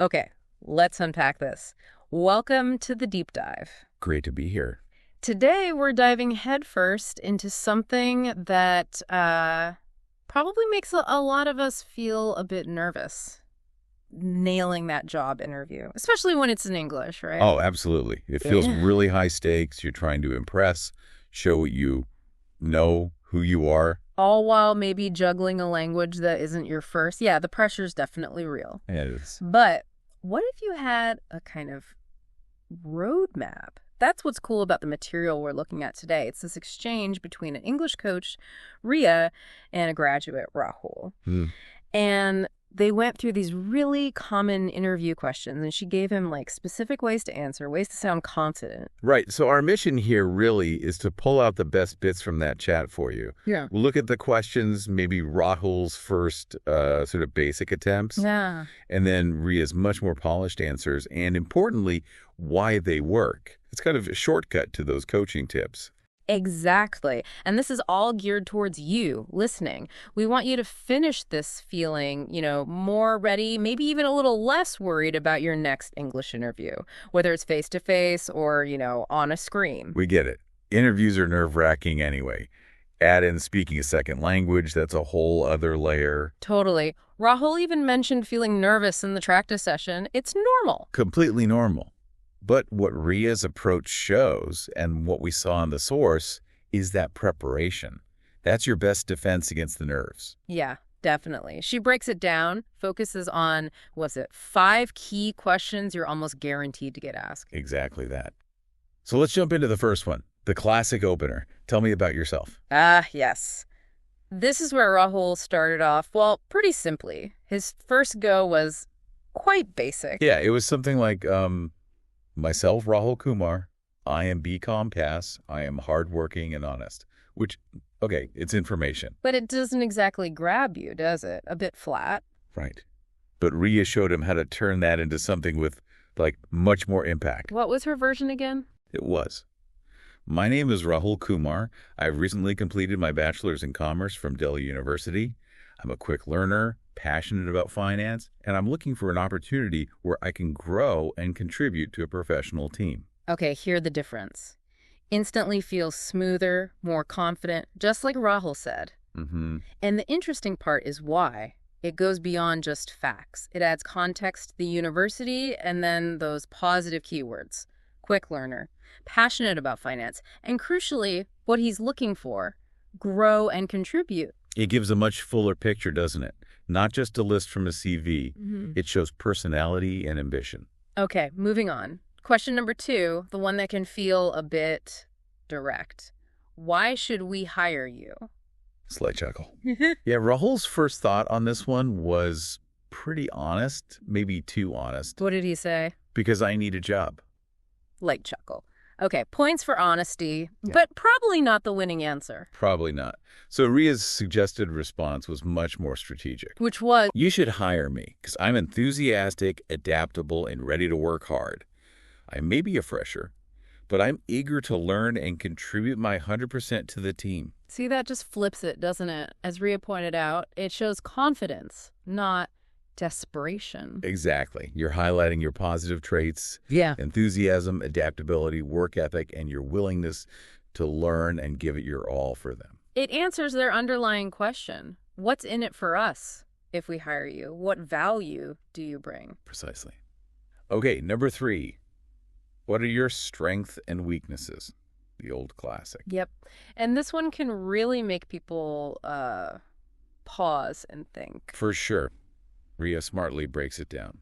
Okay, let's unpack this. Welcome to the deep dive. Great to be here. Today, we're diving headfirst into something that probably makes a lot of us feel a bit nervous. Nailing that job interview, especially when it's in English, right? Oh, absolutely. It feels really high stakes. You're trying to impress, show what you know, who you are. All while maybe juggling a language that isn't your first. Yeah, the pressure's definitely real. Yeah, it is. But what if you had a kind of roadmap? That's what's cool about the material we're looking at today. It's this exchange between an English coach, Ria, and a graduate, Rahul. And they went through these really common interview questions, and she gave him like specific ways to answer, ways to sound confident. Right. So our mission here really is to pull out the best bits from that chat for you. Yeah. We'll look at the questions, maybe Rahul's first sort of basic attempts. Yeah. And then Ria's much more polished answers, and importantly, why they work. It's kind of a shortcut to those coaching tips. Exactly. And this is all geared towards you listening. We want you to finish this feeling, more ready, maybe even a little less worried about your next English interview, whether it's face-to-face or, on a screen. We get it. Interviews are nerve-wracking anyway. Add in speaking a second language, that's a whole other layer. Totally. Rahul even mentioned feeling nervous in the practice session. It's normal. Completely normal. But what Ria's approach shows, and what we saw in the source, is that preparation. That's your best defense against the nerves. Yeah, definitely. She breaks it down, focuses on, 5 key questions you're almost guaranteed to get asked. Exactly that. So let's jump into the first one, the classic opener. Tell me about yourself. Yes. This is where Rahul started off, pretty simply. His first go was quite basic. Yeah, it was something like, myself, Rahul Kumar. I am BCom pass. I am hardworking and honest. Which, okay, it's information. But it doesn't exactly grab you, does it? A bit flat. Right. But Ria showed him how to turn that into something with, much more impact. What was her version again? It was. My name is Rahul Kumar. I've recently completed my bachelor's in commerce from Delhi University. I'm a quick learner, passionate about finance, and I'm looking for an opportunity where I can grow and contribute to a professional team. Okay, hear the difference. Instantly feels smoother, more confident, just like Rahul said. Mm-hmm. And the interesting part is why. It goes beyond just facts. It adds context to the university and then those positive keywords. Quick learner, passionate about finance, and crucially, what he's looking for, grow and contribute. It gives a much fuller picture, doesn't it? Not just a list from a CV. It shows personality and ambition. Okay, moving on. Question number 2, the one that can feel a bit direct. Why should we hire you? Slight chuckle. Yeah, Rahul's first thought on this one was pretty honest, maybe too honest. What did he say? Because I need a job. Light chuckle. Okay, points for honesty, but probably not the winning answer. Probably not. So Ria's suggested response was much more strategic. Which was, you should hire me because I'm enthusiastic, adaptable, and ready to work hard. I may be a fresher, but I'm eager to learn and contribute my 100% to the team. See, that just flips it, doesn't it? As Ria pointed out, it shows confidence, not desperation. Exactly. You're highlighting your positive traits, enthusiasm, adaptability, work ethic, and your willingness to learn and give it your all for them. It answers their underlying question. What's in it for us if we hire you? What value do you bring? Precisely. Okay, number 3. What are your strengths and weaknesses? The old classic. Yep. And this one can really make people pause and think. For sure. Ria smartly breaks it down.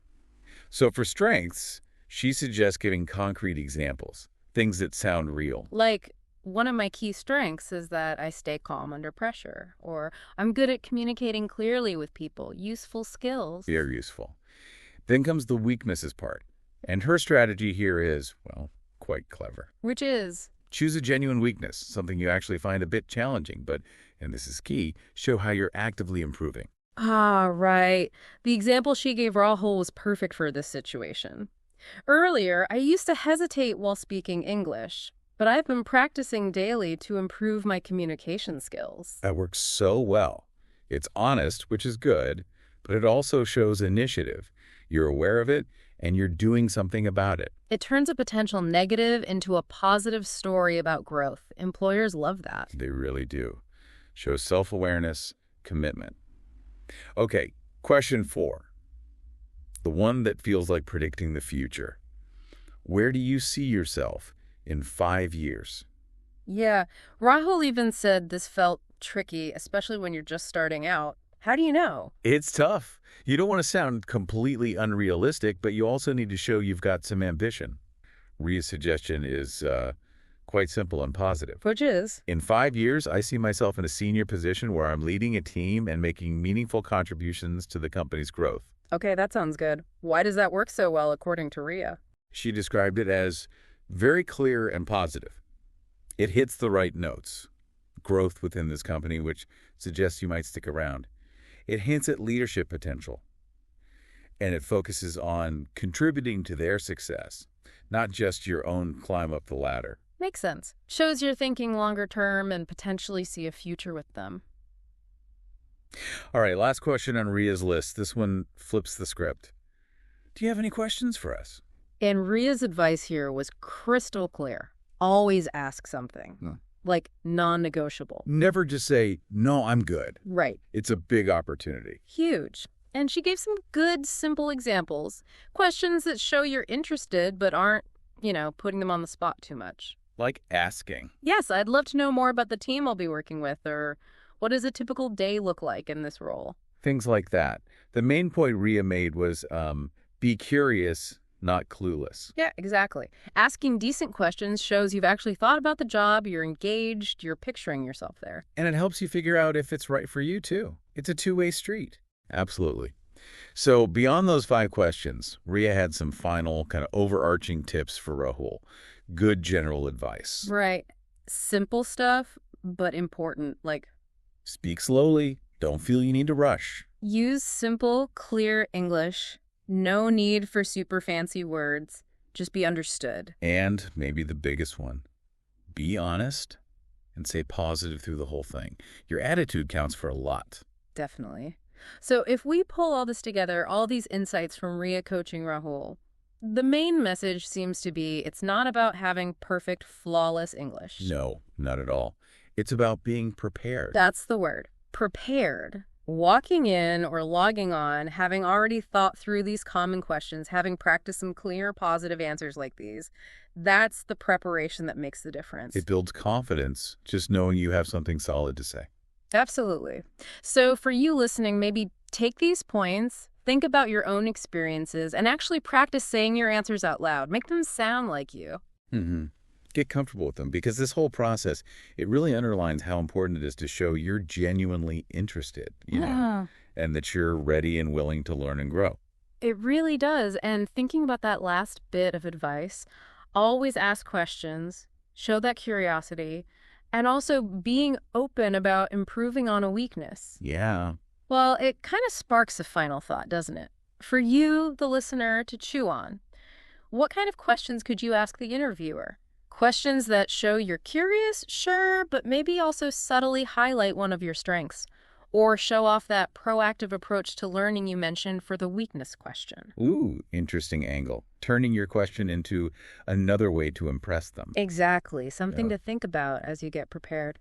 So for strengths, she suggests giving concrete examples, things that sound real. Like, one of my key strengths is that I stay calm under pressure, or I'm good at communicating clearly with people, useful skills. Very useful. Then comes the weaknesses part. And her strategy here is, quite clever. Which is? Choose a genuine weakness, something you actually find a bit challenging, but, and this is key, show how you're actively improving. Ah, right. The example she gave Rahul was perfect for this situation. Earlier, I used to hesitate while speaking English, but I've been practicing daily to improve my communication skills. That works so well. It's honest, which is good, but it also shows initiative. You're aware of it, and you're doing something about it. It turns a potential negative into a positive story about growth. Employers love that. They really do. Shows self-awareness, commitment. Okay, question 4. The one that feels like predicting the future. Where do you see yourself in 5 years? Yeah, Rahul even said this felt tricky, especially when you're just starting out. How do you know? It's tough. You don't want to sound completely unrealistic, but you also need to show you've got some ambition. Ria's suggestion is quite simple and positive. Which is? In 5 years, I see myself in a senior position where I'm leading a team and making meaningful contributions to the company's growth. Okay, that sounds good. Why does that work so well, according to Ria? She described it as very clear and positive. It hits the right notes. Growth within this company, which suggests you might stick around. It hints at leadership potential. And it focuses on contributing to their success, not just your own climb up the ladder. Makes sense. Shows you're thinking longer term and potentially see a future with them. All right, last question on Ria's list. This one flips the script. Do you have any questions for us? And Ria's advice here was crystal clear. Always ask something. No. Like non-negotiable. Never just say, no, I'm good. Right. It's a big opportunity. Huge. And she gave some good, simple examples. Questions that show you're interested but aren't, putting them on the spot too much. Like asking. Yes, I'd love to know more about the team I'll be working with, or what does a typical day look like in this role? Things like that. The main point Ria made was be curious, not clueless. Yeah, exactly. Asking decent questions shows you've actually thought about the job, you're engaged, you're picturing yourself there. And it helps you figure out if it's right for you, too. It's a two-way street. Absolutely. So beyond those 5 questions, Ria had some final kind of overarching tips for Rahul. Good general advice. Right. Simple stuff, but important, like Speak slowly. Don't feel you need to rush. use simple, clear English. No need for super fancy words. Just be understood. And maybe the biggest one, be honest and stay positive through the whole thing. Your attitude counts for a lot. Definitely. So if we pull all this together, all these insights from Ria coaching Rahul, the main message seems to be it's not about having perfect, flawless English. No, not at all. It's about being prepared. That's the word. Prepared. Walking in or logging on, having already thought through these common questions, having practiced some clear, positive answers like these, that's the preparation that makes the difference. It builds confidence, just knowing you have something solid to say. Absolutely. So for you listening, maybe take these points, think about your own experiences, and actually practice saying your answers out loud. Make them sound like you. Mm-hmm. Get comfortable with them, because this whole process, it really underlines how important it is to show you're genuinely interested, and that you're ready and willing to learn and grow. It really does. And thinking about that last bit of advice, always ask questions, show that curiosity, and also being open about improving on a weakness. Yeah. Well, it kind of sparks a final thought, doesn't it? For you, the listener, to chew on. What kind of questions could you ask the interviewer? Questions that show you're curious, sure, but maybe also subtly highlight one of your strengths. Or show off that proactive approach to learning you mentioned for the weakness question. Ooh, interesting angle. Turning your question into another way to impress them. Exactly. Something to think about as you get prepared.